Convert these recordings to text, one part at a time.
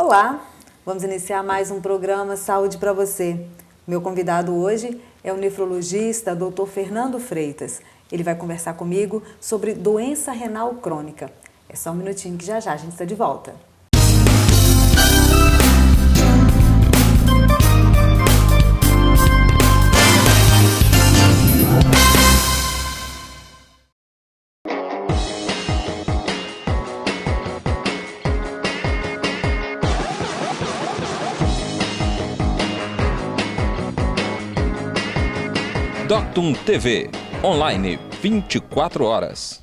Olá, vamos iniciar mais um programa Saúde para você. Meu convidado hoje é o nefrologista Dr. Fernando Freitas. Ele vai conversar comigo sobre doença renal crônica. É só um minutinho que já a gente está de volta. Doctum TV, online 24 horas.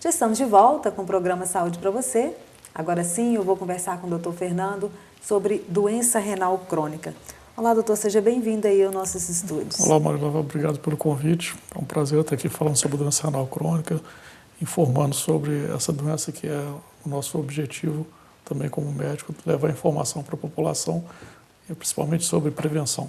Já estamos de volta com o programa Saúde para você. Agora sim, eu vou conversar com o Dr. Fernando sobre doença renal crônica. Olá, doutor, seja bem-vindo aí aos nossos estúdios. Olá, Marilava, obrigado pelo convite. É um prazer estar aqui falando sobre doença renal crônica, informando sobre essa doença que é o nosso objetivo também como médico, levar informação para a população, principalmente sobre prevenção.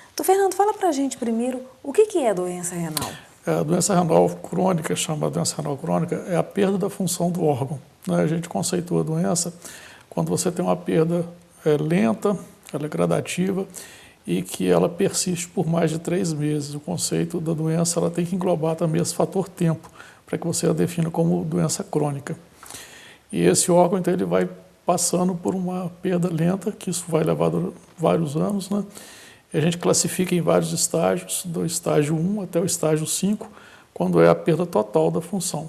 Doutor Fernando, fala para a gente primeiro o que é a doença renal. A doença renal crônica, chama doença renal crônica, é a perda da função do órgão. A gente conceitua a doença quando você tem uma perda lenta, ela é gradativa e que ela persiste por mais de 3 meses. O conceito da doença ela tem que englobar também esse fator tempo, para que você a defina como doença crônica. E esse órgão, então, ele vai passando por uma perda lenta, que isso vai levar vários anos, né? E a gente classifica em vários estágios, do estágio 1 até o estágio 5, quando é a perda total da função.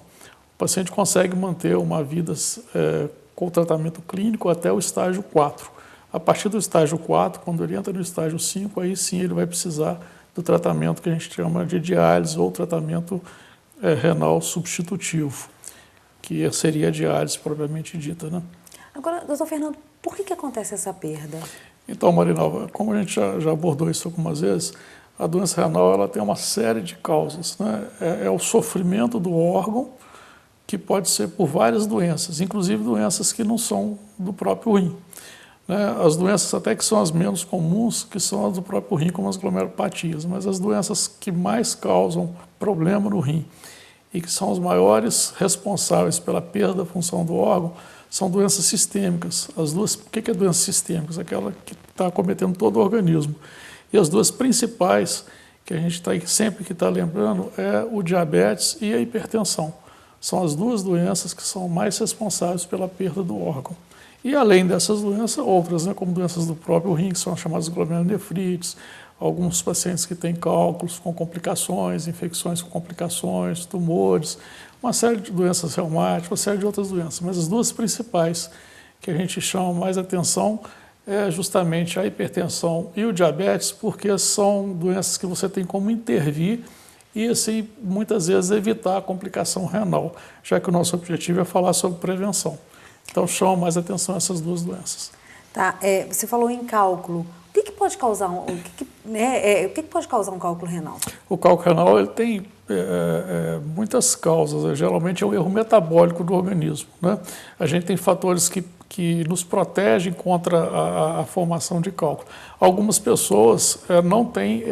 O paciente consegue manter uma vida com tratamento clínico até o estágio 4. A partir do estágio 4, quando ele entra no estágio 5, aí sim ele vai precisar do tratamento que a gente chama de diálise ou tratamento renal substitutivo, que seria a diálise propriamente dita, né? Agora, doutor Fernando, por que acontece essa perda? Então, Marinalva, como a gente já abordou isso algumas vezes, a doença renal ela tem uma série de causas, né? É o sofrimento do órgão, que pode ser por várias doenças, inclusive doenças que não são do próprio rim, né? As doenças até que são as menos comuns, que são as do próprio rim, como as glomerulopatias, mas as doenças que mais causam problema no rim e que são os maiores responsáveis pela perda da função do órgão, são doenças sistêmicas. As duas, o que é doença sistêmica? Aquela que está acometendo todo o organismo. E as duas principais, que a gente sempre que está lembrando, é o diabetes e a hipertensão. São as duas doenças que são mais responsáveis pela perda do órgão. E além dessas doenças, outras, né, como doenças do próprio rim, que são as chamadas glomerulonefrites, alguns pacientes que têm cálculos com complicações, infecções com complicações, tumores, uma série de doenças reumáticas, uma série de outras doenças. Mas as duas principais que a gente chama mais atenção é justamente a hipertensão e o diabetes, porque são doenças que você tem como intervir e, assim, muitas vezes evitar a complicação renal, já que o nosso objetivo é falar sobre prevenção. Então, chama mais atenção essas duas doenças. Tá, você falou em cálculo. O que pode causar o que pode causar um cálculo renal? O cálculo renal ele tem muitas causas. Geralmente é um erro metabólico do organismo, né? A gente tem fatores que nos protegem contra a formação de cálculo. Algumas pessoas não têm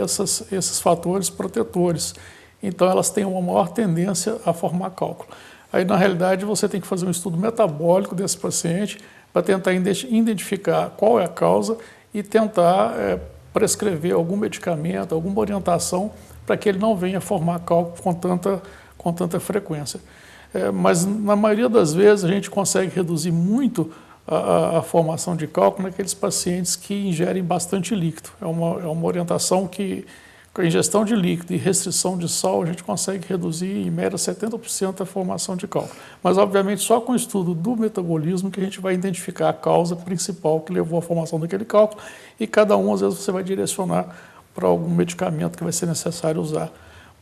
esses fatores protetores, então elas têm uma maior tendência a formar cálculo. Aí, na realidade, você tem que fazer um estudo metabólico desse paciente para tentar identificar qual é a causa e tentar prescrever algum medicamento, alguma orientação para que ele não venha formar cálculo com tanta frequência. Mas, na maioria das vezes, a gente consegue reduzir muito a formação de cálculo naqueles pacientes que ingerem bastante líquido. É uma orientação que, com a ingestão de líquido e restrição de sal, a gente consegue reduzir, em média, 70% a formação de cálculo. Mas, obviamente, só com o estudo do metabolismo que a gente vai identificar a causa principal que levou à formação daquele cálculo e cada um, às vezes, você vai direcionar para algum medicamento que vai ser necessário usar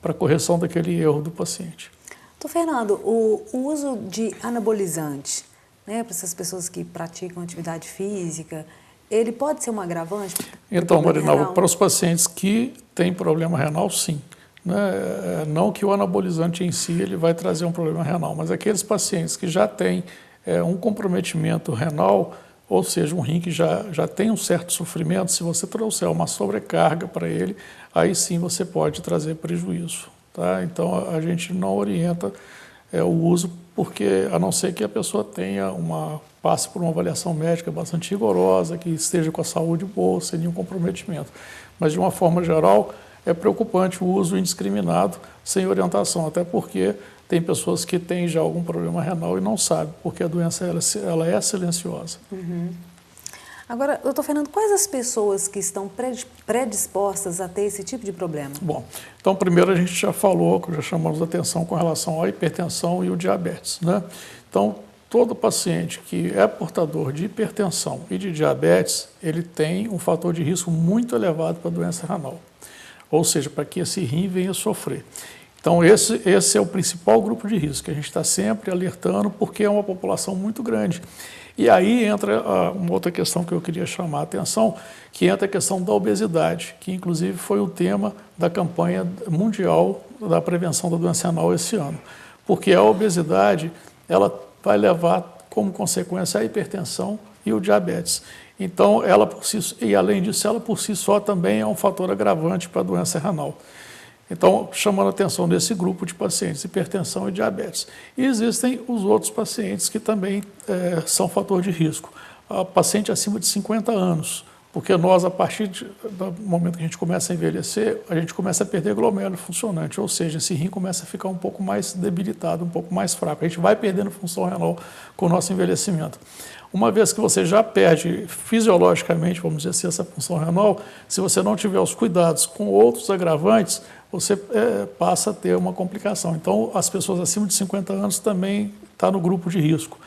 para a correção daquele erro do paciente. Doutor Fernando, o uso de anabolizante, né, para essas pessoas que praticam atividade física, ele pode ser um agravante? Então, Marinalva, para os pacientes que têm problema renal, sim. Né? Não que o anabolizante em si ele vai trazer um problema renal, mas aqueles pacientes que já têm um comprometimento renal, ou seja, um rim que já tem um certo sofrimento, se você trouxer uma sobrecarga para ele, aí sim você pode trazer prejuízo. Tá? Então, a gente não orienta o uso porque a não ser que a pessoa passe por uma avaliação médica bastante rigorosa, que esteja com a saúde boa, sem nenhum comprometimento. Mas, de uma forma geral, é preocupante o uso indiscriminado, sem orientação, até porque tem pessoas que têm já algum problema renal e não sabem, porque a doença ela é silenciosa. Uhum. Agora, doutor Fernando, quais as pessoas que estão predispostas a ter esse tipo de problema? Bom, então primeiro a gente já falou, já chamamos a atenção com relação à hipertensão e o diabetes, né? Então, todo paciente que é portador de hipertensão e de diabetes, ele tem um fator de risco muito elevado para a doença renal, ou seja, para que esse rim venha sofrer. Então, esse é o principal grupo de risco, que a gente está sempre alertando, porque é uma população muito grande. E aí entra uma outra questão que eu queria chamar a atenção, que entra a questão da obesidade, que inclusive foi o tema da campanha mundial da prevenção da doença renal esse ano. Porque a obesidade, ela vai levar como consequência a hipertensão e o diabetes. Então, e além disso, ela por si só também é um fator agravante para a doença renal. Então, chamando a atenção desse grupo de pacientes, hipertensão e diabetes. E existem os outros pacientes que também são fator de risco. A paciente acima de 50 anos, porque nós, a partir do momento que a gente começa a envelhecer, a gente começa a perder glomérulo funcionante, ou seja, esse rim começa a ficar um pouco mais debilitado, um pouco mais fraco. A gente vai perdendo função renal com o nosso envelhecimento. Uma vez que você já perde fisiologicamente, vamos dizer assim, essa função renal, se você não tiver os cuidados com outros agravantes, você passa a ter uma complicação. Então, as pessoas acima de 50 anos também estão no grupo de risco.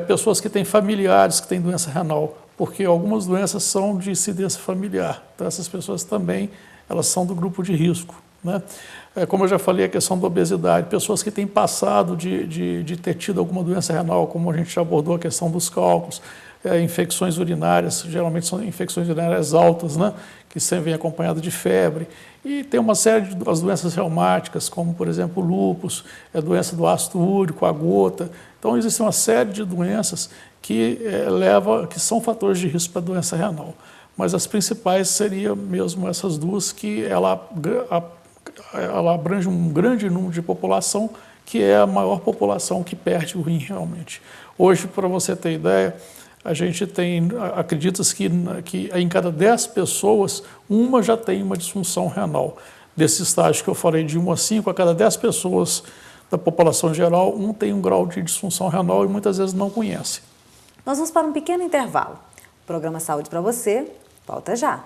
Pessoas que têm familiares que têm doença renal, porque algumas doenças são de incidência familiar. Então, essas pessoas também elas são do grupo de risco, né? Como eu já falei, a questão da obesidade, pessoas que têm passado de ter tido alguma doença renal, como a gente já abordou a questão dos cálculos, infecções urinárias, geralmente são infecções urinárias altas, né, que sempre vem acompanhada de febre, e tem uma série de doenças reumáticas, como, por exemplo, o lúpus, a doença do ácido úrico, a gota. Então, existe uma série de doenças que são fatores de risco para a doença renal. Mas as principais seriam mesmo essas duas, que ela abrange um grande número de população, que é a maior população que perde o rim realmente. Hoje, para você ter ideia, a gente acredita-se que em cada 10 pessoas, uma já tem uma disfunção renal. Desse estágio que eu falei de 1 a 5, a cada 10 pessoas da população geral, um tem um grau de disfunção renal e muitas vezes não conhece. Nós vamos para um pequeno intervalo. O programa Saúde para você volta já.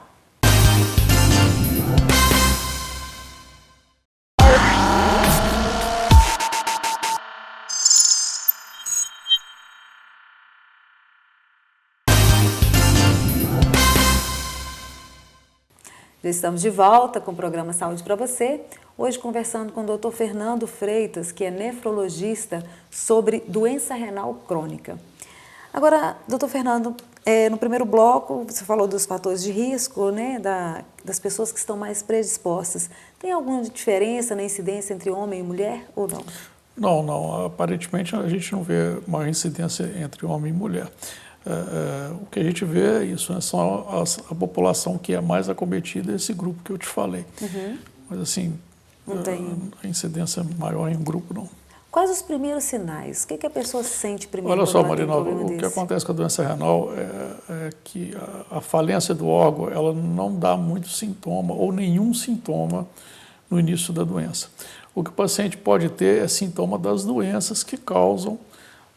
Já estamos de volta com o programa Saúde para você, hoje conversando com o Dr. Fernando Freitas, que é nefrologista, sobre doença renal crônica. Agora, doutor Fernando, no primeiro bloco você falou dos fatores de risco, né, das pessoas que estão mais predispostas. Tem alguma diferença na incidência entre homem e mulher ou não? Não. Aparentemente a gente não vê uma incidência entre homem e mulher. O que a gente vê é isso, né, são a população que é mais acometida, esse grupo que eu te falei. Uhum. Mas assim, não tem a incidência maior em um grupo, não. Quais os primeiros sinais? O que a pessoa sente primeiro? Olha só, Marina, o que acontece com a doença renal é que a falência do órgão ela não dá muito sintoma ou nenhum sintoma no início da doença. O que o paciente pode ter é sintoma das doenças que causam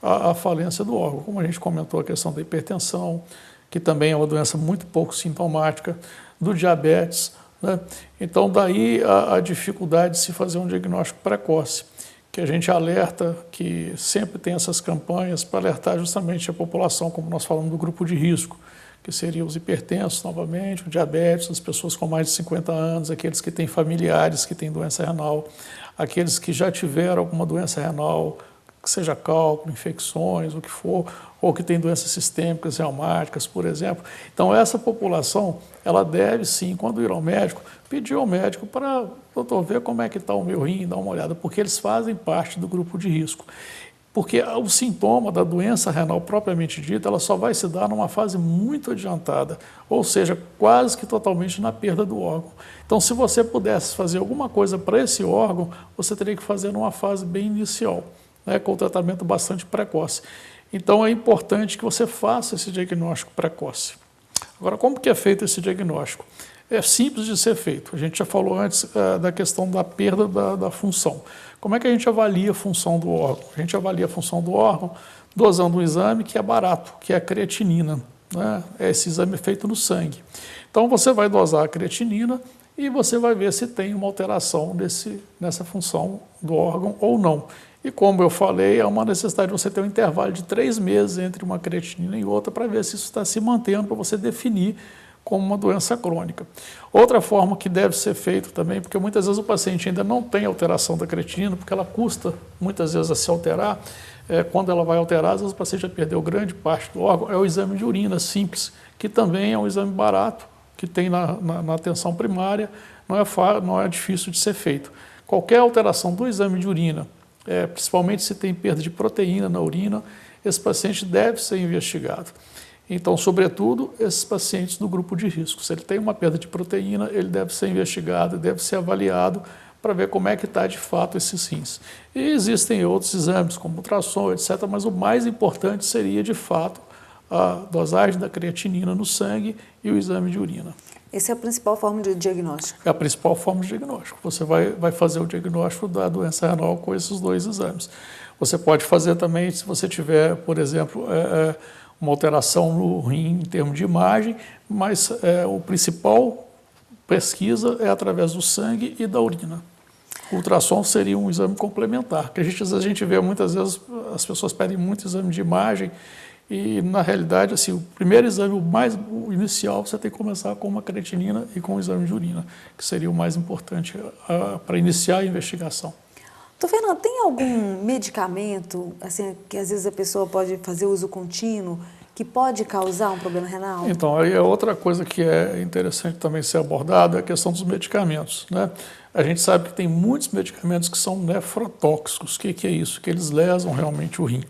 a falência do órgão, como a gente comentou, a questão da hipertensão, que também é uma doença muito pouco sintomática, do diabetes, né? Então, daí a dificuldade de se fazer um diagnóstico precoce, que a gente alerta, que sempre tem essas campanhas para alertar justamente a população, como nós falamos do grupo de risco, que seriam os hipertensos, novamente, o diabetes, as pessoas com mais de 50 anos, aqueles que têm familiares que têm doença renal, aqueles que já tiveram alguma doença renal, que seja cálculo, infecções, o que for, ou que tem doenças sistêmicas, reumáticas, por exemplo. Então, essa população, ela deve sim, quando ir ao médico, pedir ao médico para, doutor, ver como é que está o meu rim, dar uma olhada, porque eles fazem parte do grupo de risco. Porque o sintoma da doença renal propriamente dita, ela só vai se dar numa fase muito adiantada, ou seja, quase que totalmente na perda do órgão. Então, se você pudesse fazer alguma coisa para esse órgão, você teria que fazer numa fase bem inicial. né, com o tratamento bastante precoce. Então, é importante que você faça esse diagnóstico precoce. Agora, como que é feito esse diagnóstico? É simples de ser feito. A gente já falou antes da questão da perda da função. Como é que a gente avalia a função do órgão? A gente avalia a função do órgão dosando um exame que é barato, que é a creatinina, né? Esse exame é feito no sangue. Então, você vai dosar a creatinina e você vai ver se tem uma alteração nessa função do órgão ou não. E como eu falei, há uma necessidade de você ter um intervalo de 3 meses entre uma creatinina e outra para ver se isso está se mantendo, para você definir como uma doença crônica. Outra forma que deve ser feito também, porque muitas vezes o paciente ainda não tem alteração da creatinina, porque ela custa muitas vezes a se alterar, quando ela vai alterar, às vezes o paciente já perdeu grande parte do órgão, é o exame de urina simples, que também é um exame barato, que tem na atenção primária, não é difícil de ser feito. Qualquer alteração do exame de urina, principalmente se tem perda de proteína na urina, esse paciente deve ser investigado. Então, sobretudo, esses pacientes do grupo de risco. Se ele tem uma perda de proteína, ele deve ser investigado, deve ser avaliado para ver como é que está de fato esses rins. E existem outros exames, como ultrassom, etc., mas o mais importante seria, de fato, a dosagem da creatinina no sangue e o exame de urina. Essa é a principal forma de diagnóstico? É a principal forma de diagnóstico. Você vai fazer o diagnóstico da doença renal com esses 2 exames. Você pode fazer também, se você tiver, por exemplo, uma alteração no rim em termos de imagem, mas o principal pesquisa é através do sangue e da urina. O ultrassom seria um exame complementar, que a gente vê muitas vezes, as pessoas pedem muito exame de imagem, e, na realidade, assim, o primeiro exame, o inicial, você tem que começar com uma creatinina e com o exame de urina, que seria o mais importante para iniciar a investigação. Doutor Fernando, tem algum medicamento, assim, que às vezes a pessoa pode fazer uso contínuo, que pode causar um problema renal? Então, aí é outra coisa que é interessante também ser abordada, é a questão dos medicamentos, né? A gente sabe que tem muitos medicamentos que são nefrotóxicos. O que é isso? Que eles lesam realmente o rim.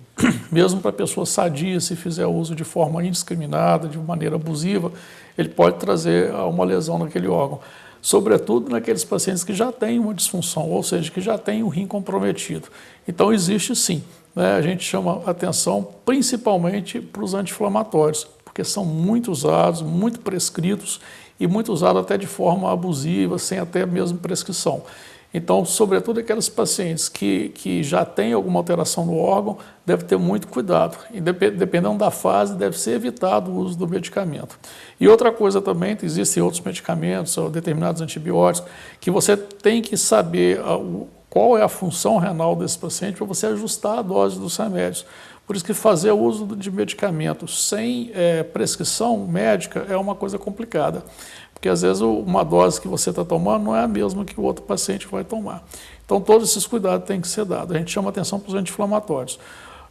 Mesmo para pessoas sadias, se fizer uso de forma indiscriminada, de maneira abusiva, ele pode trazer uma lesão naquele órgão. Sobretudo naqueles pacientes que já têm uma disfunção, ou seja, que já têm o rim comprometido. Então, existe sim, né? A gente chama atenção principalmente para os anti-inflamatórios, porque são muito usados, muito prescritos e muito usados até de forma abusiva, sem até mesmo prescrição. Então, sobretudo aqueles pacientes que já têm alguma alteração no órgão, deve ter muito cuidado. E dependendo da fase, deve ser evitado o uso do medicamento. E outra coisa também, existem outros medicamentos, ou determinados antibióticos, que você tem que saber qual é a função renal desse paciente para você ajustar a dose dos remédios. Por isso que fazer o uso de medicamentos sem prescrição médica é uma coisa complicada. Porque às vezes uma dose que você está tomando não é a mesma que o outro paciente vai tomar. Então todos esses cuidados têm que ser dados. A gente chama atenção para os anti-inflamatórios.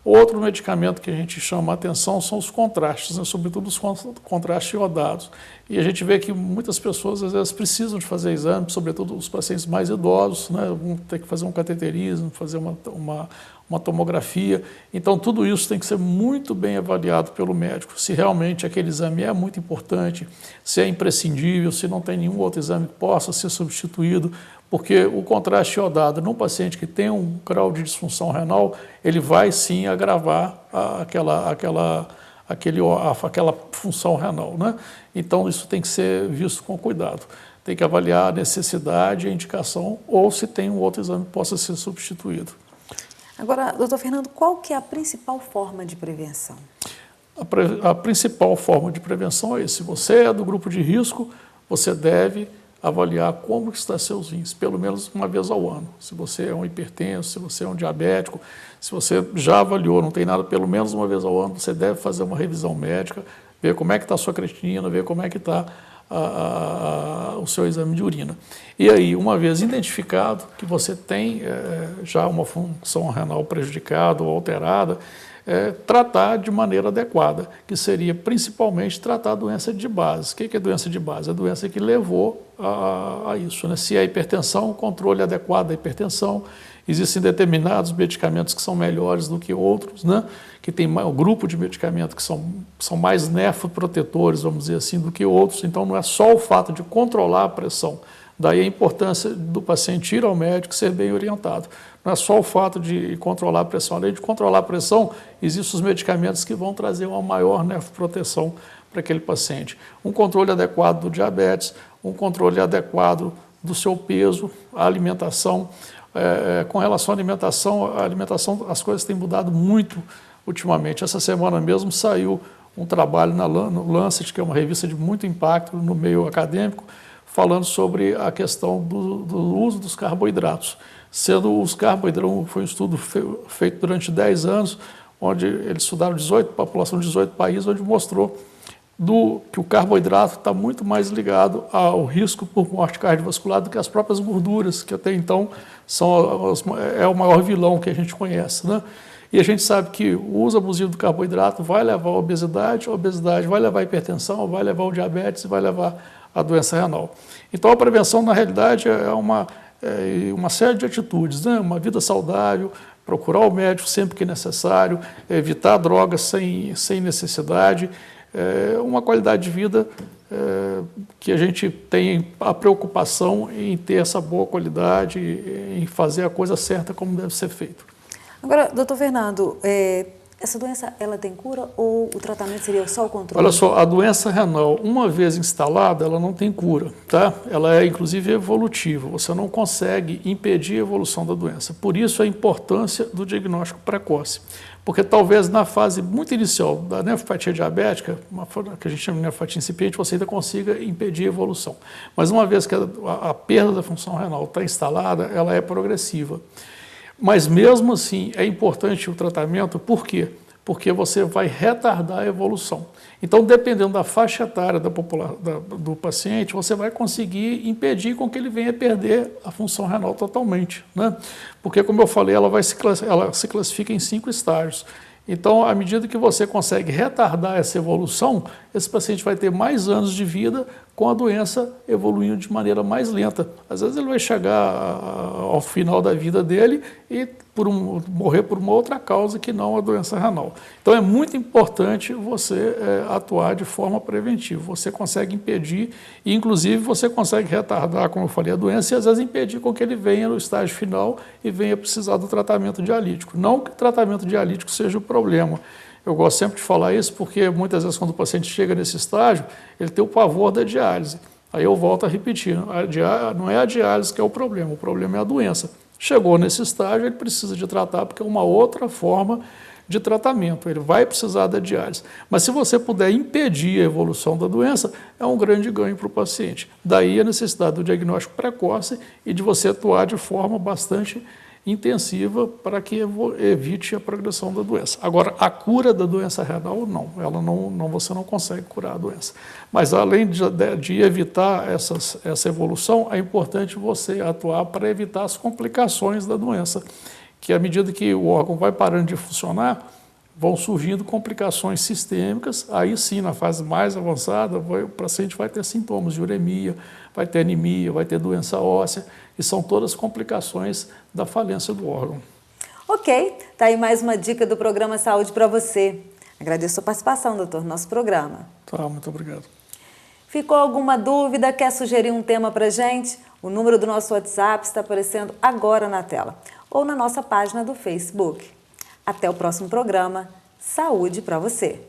Outro medicamento que a gente chama atenção são os contrastes, né? Sobretudo os contrastes iodados. E a gente vê que muitas pessoas às vezes precisam de fazer exames, sobretudo os pacientes mais idosos, né? Vão ter que fazer um cateterismo, fazer uma tomografia. Então tudo isso tem que ser muito bem avaliado pelo médico, se realmente aquele exame é muito importante, se é imprescindível, se não tem nenhum outro exame que possa ser substituído, porque o contraste iodado num paciente que tem um grau de disfunção renal, ele vai sim agravar aquela função renal, né? Então isso tem que ser visto com cuidado. Tem que avaliar a necessidade, a indicação, ou se tem um outro exame que possa ser substituído. Agora, doutor Fernando, qual que é a principal forma de prevenção? A principal forma de prevenção é esse. Se você é do grupo de risco, você deve avaliar como está seus rins, pelo menos uma vez ao ano. Se você é um hipertenso, se você é um diabético, se você já avaliou, não tem nada, pelo menos uma vez ao ano, você deve fazer uma revisão médica, ver como é que está a sua creatinina, ver como é que está o seu exame de urina. E aí, uma vez identificado que você tem já uma função renal prejudicada ou alterada, tratar de maneira adequada, que seria principalmente tratar a doença de base. O que é doença de base? A doença que levou a isso, né? Se é hipertensão, controle adequado da hipertensão. Existem determinados medicamentos que são melhores do que outros, né? Que tem um grupo de medicamentos que são mais nefroprotetores, vamos dizer assim, do que outros. Então, não é só o fato de controlar a pressão Daí a importância do paciente ir ao médico, ser bem orientado. Não é só o fato de controlar a pressão. Além de controlar a pressão, existem os medicamentos que vão trazer uma maior nefroproteção para aquele paciente. Um controle adequado do diabetes, um controle adequado do seu peso, a alimentação. Com relação à alimentação, as coisas têm mudado muito ultimamente. Essa semana mesmo saiu um trabalho no Lancet, que é uma revista de muito impacto no meio acadêmico, falando sobre a questão do uso dos carboidratos. Sendo os carboidratos, foi um estudo feito durante 10 anos, onde eles estudaram a população de 18 países, onde mostrou que o carboidrato está muito mais ligado ao risco por morte cardiovascular do que as próprias gorduras, que até então é o maior vilão que a gente conhece, né? E a gente sabe que o uso abusivo do carboidrato vai levar à obesidade, a obesidade vai levar à hipertensão, vai levar ao diabetes e vai levar à doença renal. Então a prevenção, na realidade, é uma série de atitudes, né? Uma vida saudável, procurar o médico sempre que necessário, evitar drogas sem necessidade, uma qualidade de vida que a gente tem a preocupação em ter essa boa qualidade, em fazer a coisa certa como deve ser feito. Agora, doutor Fernando, essa doença, ela tem cura ou o tratamento seria só o controle? Olha só, a doença renal, uma vez instalada, ela não tem cura, tá? Ela é, inclusive, evolutiva. Você não consegue impedir a evolução da doença. Por isso, a importância do diagnóstico precoce. Porque talvez na fase muito inicial da nefropatia diabética, que a gente chama de nefropatia incipiente, você ainda consiga impedir a evolução. Mas uma vez que a perda da função renal está instalada, ela é progressiva. Mas mesmo assim é importante o tratamento, por quê? Porque você vai retardar a evolução. Então, dependendo da faixa etária do paciente, você vai conseguir impedir com que ele venha perder a função renal totalmente, né? Porque, como eu falei, ela se classifica em 5 estágios. Então, à medida que você consegue retardar essa evolução, esse paciente vai ter mais anos de vida com a doença evoluindo de maneira mais lenta. Às vezes ele vai chegar ao final da vida dele e morrer por uma outra causa que não a doença renal. Então é muito importante você atuar de forma preventiva. Você consegue impedir e, inclusive, você consegue retardar, como eu falei, a doença e às vezes impedir com que ele venha no estágio final e venha precisar do tratamento dialítico. Não que o tratamento dialítico seja o problema. Eu gosto sempre de falar isso porque muitas vezes quando o paciente chega nesse estágio, ele tem o pavor da diálise. Aí eu volto a repetir, não é a diálise que é o problema é a doença. Chegou nesse estágio, ele precisa de tratar porque é uma outra forma de tratamento, ele vai precisar da diálise. Mas se você puder impedir a evolução da doença, é um grande ganho para o paciente. Daí a necessidade do diagnóstico precoce e de você atuar de forma bastante intensiva para que evite a progressão da doença. Agora, a cura da doença renal, você não consegue curar a doença. Mas, além de evitar essa evolução, é importante você atuar para evitar as complicações da doença, que à medida que o órgão vai parando de funcionar, vão surgindo complicações sistêmicas, aí sim, na fase mais avançada, o paciente vai ter sintomas de uremia, vai ter anemia, vai ter doença óssea, e são todas complicações da falência do órgão. Ok, tá aí mais uma dica do programa Saúde para você. Agradeço a participação, doutor, no nosso programa. Tá, muito obrigado. Ficou alguma dúvida? Quer sugerir um tema para gente? O número do nosso WhatsApp está aparecendo agora na tela, ou na nossa página do Facebook. Até o próximo programa. Saúde para você!